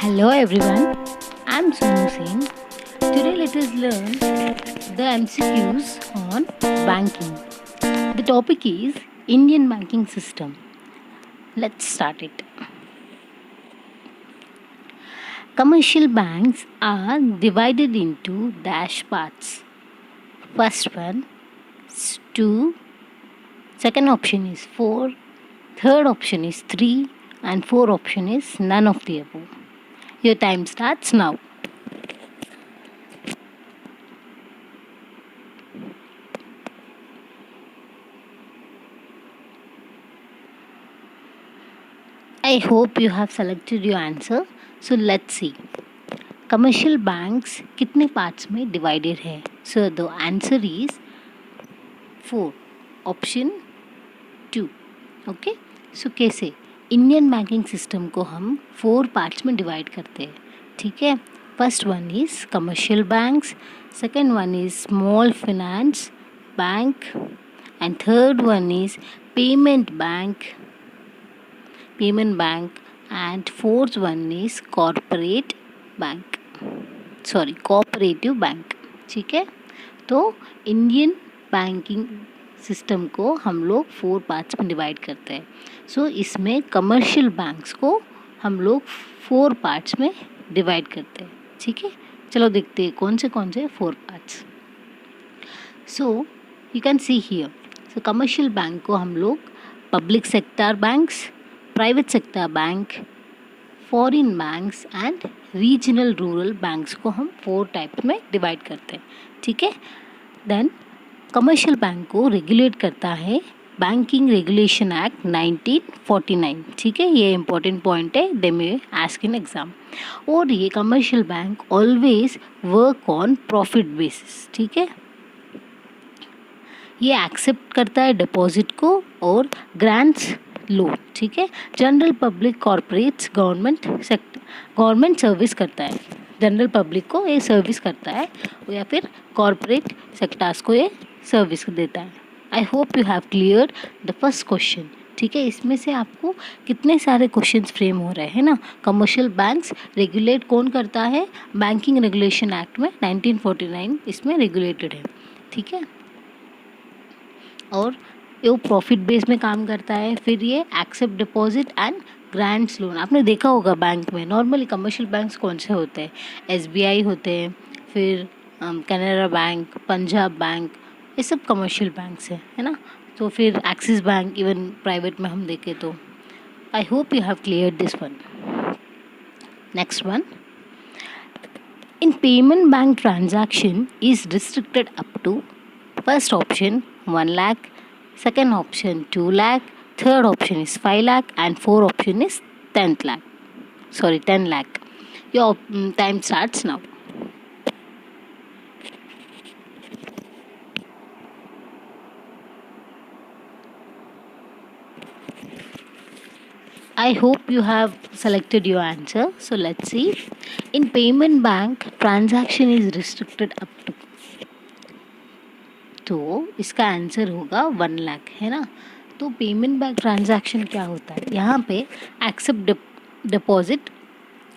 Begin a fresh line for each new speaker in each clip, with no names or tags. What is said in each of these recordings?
Hello everyone, I'm Sonu Singh. Today let us learn the MCQs on banking. The topic is Indian banking system. Let's start it. Commercial banks are divided into dash parts. First one is 2, second option is 4, third option is 3 and fourth option is none of the above. Your time starts now. I hope you have selected your answer. So let's see. Commercial banks कितने parts में divided है? So the answer is 4. Option 2. Okay? So कैसे? Indian banking system को हम 4 parts में divide करते हैं. ठीक है. First one is commercial banks, second one is small finance bank and third one is payment bank and fourth one is cooperative bank. ठीक है. तो इंडियन बैंकिंग सिस्टम को हम लोग 4 पार्ट्स में डिवाइड करते हैं. सो इसमें कमर्शियल बैंक्स को हम लोग 4 पार्ट्स में डिवाइड करते हैं. ठीक है. चलो देखते हैं कौन से 4 parts. So you can see here. So commercial bank को हम लोग public sector banks, private sector bank, foreign banks and regional rural banks को हम 4 टाइप में डिवाइड करते हैं. ठीक है. देन कमर्शियल बैंक को रेगुलेट करता है बैंकिंग रेगुलेशन एक्ट 1949. ठीक है. ये इंपॉर्टेंट पॉइंट है, दे मे आस्क इन एग्जाम. और ये commercial bank always work on profit basis. ठीक है. ये एक्सेप्ट करता है डिपॉजिट को और ग्रांट्स लोन. ठीक है. General public corporates government service करता है. जनरल पब्लिक को ये सर्विस करता है या फिर कॉर्पोरेट सेक्टर्स को ये सर्विस देता है. आई hope you have cleared the first question. ठीक है. इसमें से आपको कितने सारे क्वेश्चंस फ्रेम हो रहे हैं ना. कमर्शियल बैंक्स रेगुलेट कौन करता है? बैंकिंग रेगुलेशन एक्ट में 1949 इसमें रेगुलेटेड है. ठीक है. और ये प्रॉफिट बेस में काम करता है. फिर ये accept deposit and grants loan. आपने देखा होगा बैंक में नॉर्मली कमर्शियल बैंक्स कौन से होते हैं? SBI होते हैं, फिर कैनरा बैंक, पंजाब बैंक, ये सब कमर्शियल बैंक्स हैं, है ना. तो फिर एक्सिस बैंक इवन प्राइवेट में हम देखें तो. I hope you have clear this one. Next one. In payment bank transaction is restricted up to first option 1 lakh, second option 2 lakh, third option is 5 lakh and fourth option is 10 lakh. Your time starts now. I hope you have selected your answer. So let's see. In payment bank transaction is restricted up to, तो इसका answer होगा 1 लाख, है ना. तो payment bank transaction क्या होता है? यहाँ पे accept deposit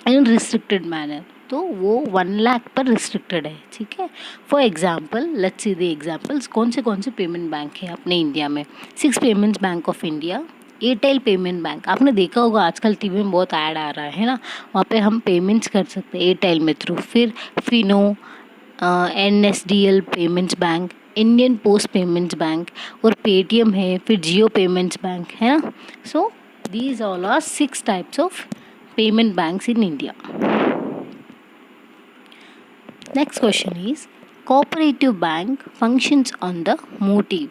in restricted manner, तो वो 1 लाख पर रिस्ट्रिक्टेड है. ठीक है. For example let's see the examples. कौन से पेमेंट बैंक है अपने इंडिया में? 6 payments bank of India, Airtel payment bank. आपने देखा होगा आजकल टीवी में बहुत ऐड आ रहा है ना. वहाँ पे हम पेमेंट्स कर सकते हैं एयरटेल में थ्रू. फिर Fino, NSDL payments bank, Indian post payments bank और पेटीएम है. फिर जियो पेमेंट्स बैंक, है ना. So these all are 6 types of payment banks in India. Next question is cooperative bank functions on the motive,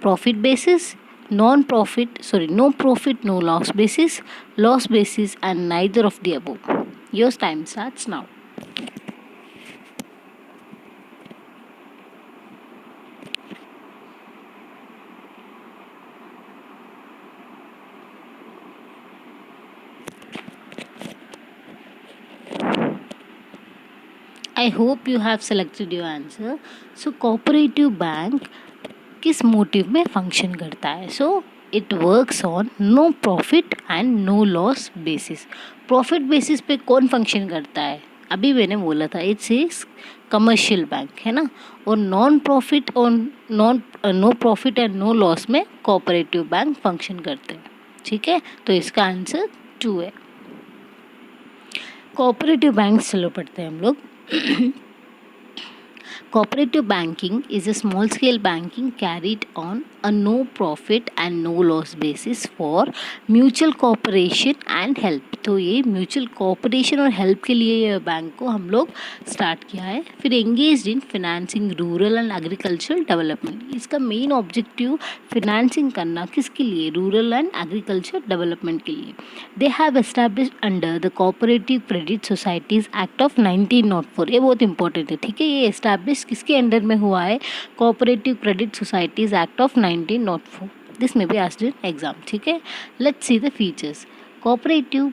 profit basis, no profit no loss basis, loss basis and neither of the above. Your time starts now. I hope you have selected your answer. So cooperative bank किस motive में function करता है? So it works on no profit and no loss basis. Profit basis पे कौन function करता है? अभी मैंने बोला था इट्स इज कमर्शियल बैंक, है ना। और नॉन प्रॉफिट और no profit and no loss में कोऑपरेटिव बैंक फंक्शन करते हैं, ठीक है। तो इसका आंसर 2 है। कोऑपरेटिव बैंक चलो पढ़ते हैं हम लोग। Cooperative banking is a small scale banking carried on a no profit and no loss basis for mutual cooperation and help। तो ये म्यूचुअल कोऑपरेशन और हेल्प के लिए ये बैंक को हम लोग स्टार्ट किया है। फिर engaged in financing rural and agricultural development. इसका मेन ऑब्जेक्टिव फिनेंसिंग करना किसके लिए? रूरल एंड एग्रीकल्चर डेवलपमेंट के लिए। They have established under the cooperative credit societies act of 1904। ये बहुत इंपॉर्टेंट है, ठीक है। ये एस्टैब्लिश किसके अंडर में हुआ है? Cooperative credit societies act of 1904। This में भी आस्क्ड इन एग्जाम, ठीक है। Let's see the features. Cooperative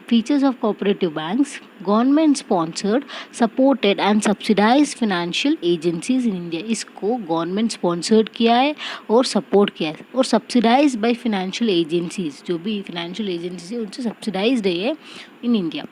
features of cooperative banks: government sponsored, supported and subsidized financial agencies in India। इसको गवर्नमेंट स्पॉन्सर्ड किया है और सपोर्ट किया है और सब्सिडाइज बाय फाइनेंशियल एजेंसीज, जो भी फाइनेंशियल एजेंसीज है उनसे सब्सिडाइज्ड है ये in India.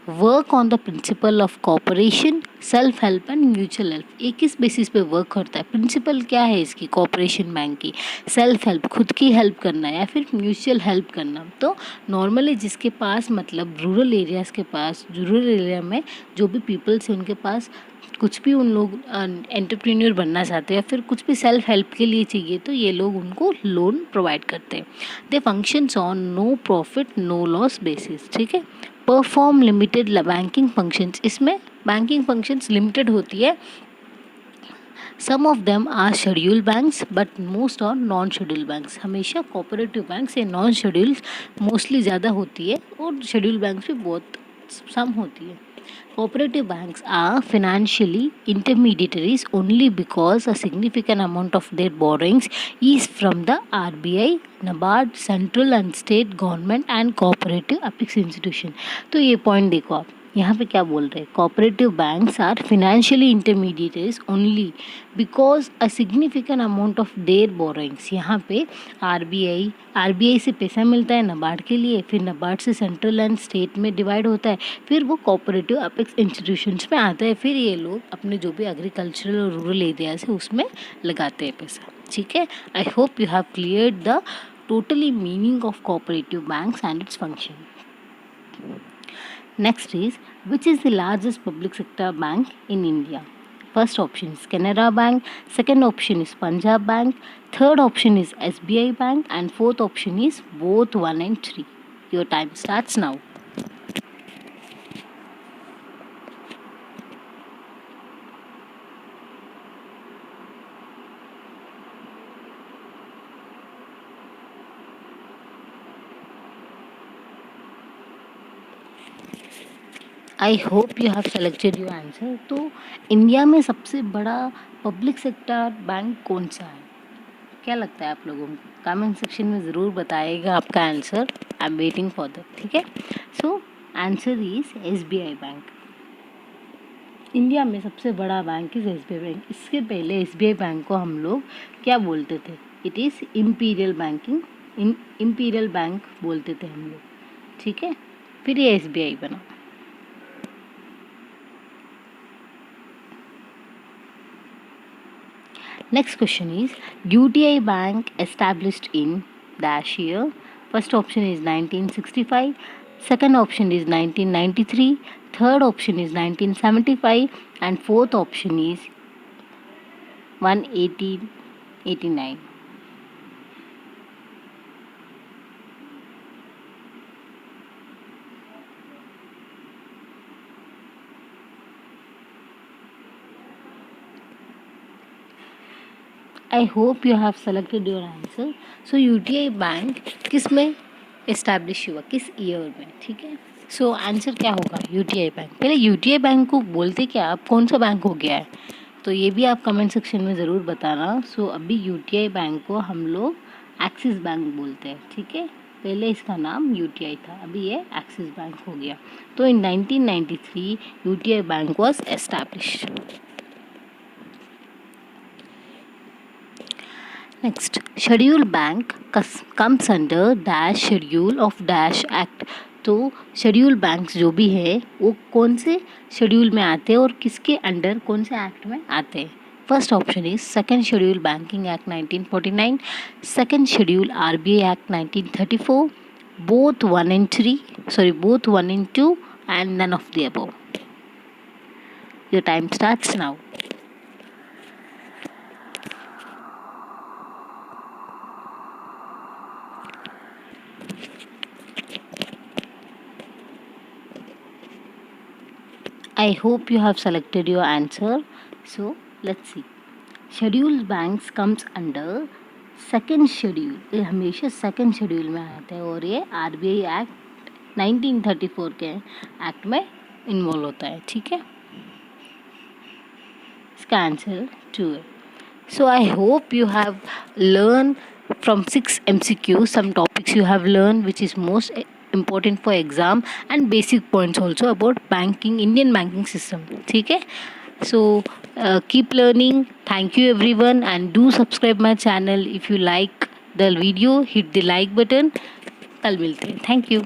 Work on the principle of corporation, self help and mutual help. ये किस बेसिस पे वर्क करता है? प्रिंसिपल क्या है इसकी कॉपरेशन बैंक की? सेल्फ हेल्प, खुद की हेल्प करना, या फिर म्यूचुअल हेल्प करना। तो नॉर्मली जिसके पास मतलब रूरल एरियाज़ के पास, रूरल एरिया में जो भी पीपल्स हैं उनके पास कुछ भी उन लोग एंटरप्रेन्योर बनना चाहते हैं या फिर कुछ भी सेल्फ हेल्प के लिए चाहिए तो ये लोग उनको लोन प्रोवाइड करते हैं। They functions on no profit no loss basis, ठीक है। Perform limited banking functions. इसमें बैंकिंग फंक्शंस लिमिटेड होती है। Some of them are schedule banks but most are non schedule banks. हमेशा कोऑपरेटिव बैंक से non schedule mostly ज़्यादा होती है और शेड्यूल बैंक्स भी बहुत सम होती है। Cooperative banks are financially intermediaries only because a significant amount of their borrowings is from the RBI, NABARD, central and state government and cooperative apex institution। तो ये पॉइंट देखो आप यहाँ पे क्या बोल रहे हैं? Cooperative banks are financially intermediaries only because a significant amount of their borrowings. यहाँ पे आरबीआई से पैसा मिलता है नबार्ड के लिए, फिर नबार्ड से सेंट्रल एंड स्टेट में डिवाइड होता है, फिर वो कोऑपरेटिव अपेक्स इंस्टीट्यूशंस में आता है, फिर ये लोग अपने जो भी एग्रीकल्चरल और रूरल एरियाज है उसमें लगाते हैं पैसा, ठीक है। आई hope you have cleared the totally meaning of cooperative banks and its function. Next is, which is the largest public sector bank in India? First option is Canara Bank, second option is Punjab Bank, third option is SBI Bank and fourth option is both 1 and 3. Your time starts now. I hope you have selected your answer. तो India में सबसे बड़ा public sector bank कौन सा है? क्या लगता है आप लोगों को? कमेंट सेक्शन में ज़रूर बताइएगा आपका answer. I am waiting for that, ठीक है। So answer is SBI bank. India में सबसे बड़ा बैंक इज SBI बैंक। इसके पहले SBI बैंक को हम लोग क्या बोलते थे? इट इज़ इम्पीरियल बैंक बोलते थे हम लोग, ठीक है। फिर ये SBI बना। Next question is, UTI Bank established in dash year. First option is 1965, second option is 1993, third option is 1975 and fourth option is 1889. I hope you have selected your answer. So UTI bank किस में establish हुआ, किस year में, ठीक है। So answer क्या होगा? UTI bank. पहले UTI बैंक को बोलते क्या, आप कौन सा बैंक हो गया है? तो ये भी आप कमेंट सेक्शन में ज़रूर बताना। सो अभी UTI बैंक को हम लोग एक्सिस बैंक बोलते हैं, ठीक है। पहले इसका नाम UTI था, अभी ये एक्सिस बैंक हो गया। तो इन 1993 UTI bank was established. Next, schedule bank comes under dash schedule of dash act. तो शेड्यूल बैंक्स जो भी है वो कौन से शेड्यूल में आते हैं और किसके अंडर कौन से एक्ट में आते हैं? First option is second schedule banking act 1949, second schedule RBI act 1934, both 1 and 2 and none of the above. Your time starts now. I hope you have selected your answer. So let's see. Scheduled banks comes under second schedule, ये हमेशा second schedule में आते हैं और ये RBI act 1934 के act में involve होता है, ठीक है। इसका आंसर 2 है। So I hope you have learn from 6 MCQ some topics you have learned which is most important for exam and basic points also about banking, Indian banking system, ठीक है। So keep learning. Thank you everyone and do subscribe my channel. If you like the video, hit the like button. कल मिलते हैं. Thank you.